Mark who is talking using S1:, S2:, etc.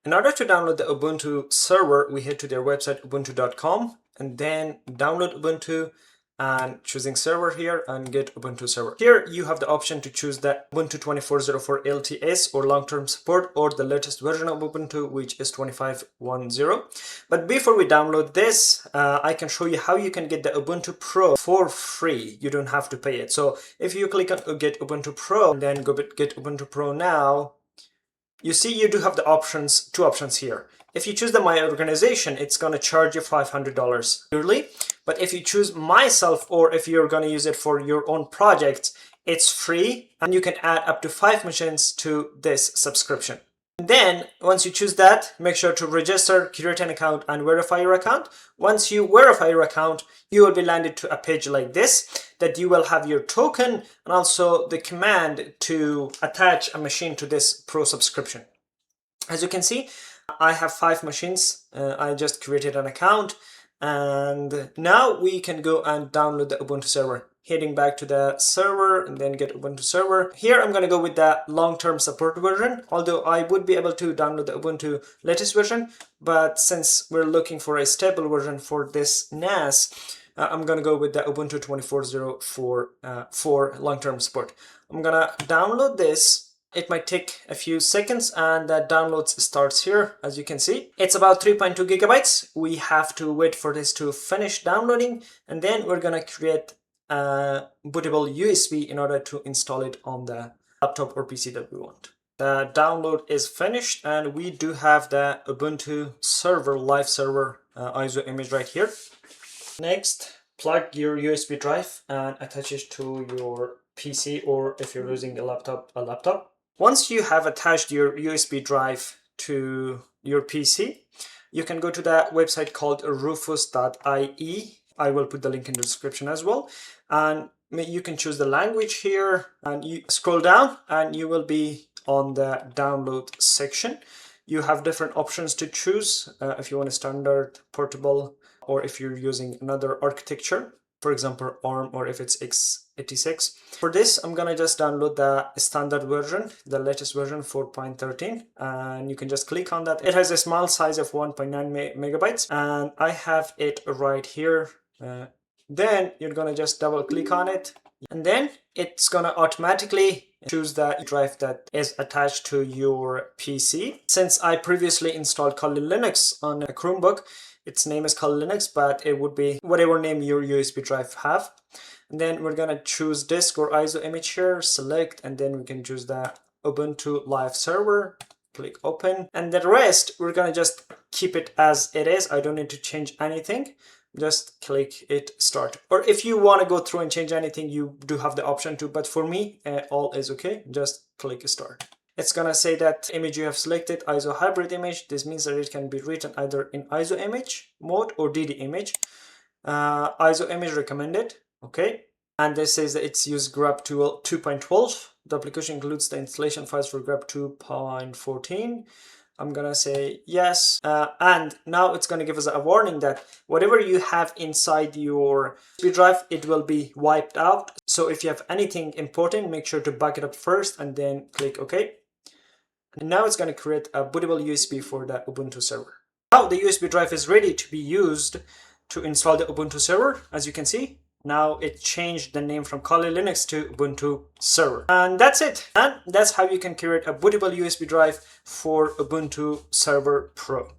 S1: In order to download the Ubuntu server, we head to their website ubuntu.com and then download Ubuntu and choosing server here and get Ubuntu server. Here you have the option to choose the Ubuntu 24.04 LTS or long-term support or the latest version of Ubuntu, which is 25.10. But before we download this, I can show you how you can get the Ubuntu Pro for free. You don't have to pay it. So if you click on get Ubuntu Pro and then go get Ubuntu Pro now, you see you do have the options, two options here. If you choose the My Organization, it's going to charge you $500 yearly. But if you choose Myself, or if you're going to use it for your own project, it's free and you can add up to 5 machines to this subscription. And then once you choose that, make sure to register, create an account and verify your account. Once you verify your account, you will be landed to a page like this that you will have your token and also the command to attach a machine to this Pro subscription. As you can see, I have 5 machines. I just created an account and now we can go and download the Ubuntu server. Heading back to the server and then get Ubuntu server. Here I'm going to go with the long-term support version, although I would be able to download the Ubuntu latest version, but since we're looking for a stable version for this NAS, I'm going to go with the Ubuntu 24.04 for long-term support. I'm going to download this. It might take a few seconds and the downloads starts here. As you can see, it's about 3.2 gigabytes. We have to wait for this to finish downloading and then we're going to create a bootable USB in order to install it on the laptop or PC that we want. The download is finished and we do have the Ubuntu server, live server ISO image right here. Next, plug your USB drive and attach it to your PC, or if you're using a laptop. Once you have attached your USB drive to your PC, you can go to the website called rufus.ie. I will put the link in the description as well. And you can choose the language here and you scroll down and you will be on the download section. You have different options to choose if you want a standard, portable, or if you're using another architecture, for example, ARM, or if it's x86. For this, I'm gonna just download the standard version, the latest version 4.13, and you can just click on that. It has a small size of 1.9 megabytes, and I have it right here. Then you're gonna just double click on it, and then it's gonna automatically choose the drive that is attached to your PC. Since I previously installed Kali Linux on a Chromebook, its name is Kali Linux, but it would be whatever name your USB drive have. And then we're gonna choose disk or ISO image here, select, and then we can choose the Ubuntu live server, click open, and the rest we're gonna just keep it as it is. I don't need to change anything. Just click it start. Or if you want to go through and change anything, you do have the option to, but for me all is okay. Just click start. It's gonna say that image you have selected, ISO hybrid image. This means that it can be written either in ISO image mode or DD image. ISO image recommended, okay. And this says that it's used grep 2.12. The application includes the installation files for grep 2.14. I'm gonna say yes, and now it's gonna give us a warning that whatever you have inside your USB drive, it will be wiped out. So if you have anything important, make sure to back it up first and then click OK. And now it's gonna create a bootable USB for the Ubuntu server. Now the USB drive is ready to be used to install the Ubuntu server. As you can see, now it changed the name from Kali Linux to Ubuntu server. And that's it. And that's how you can create a bootable USB drive for Ubuntu Server Pro.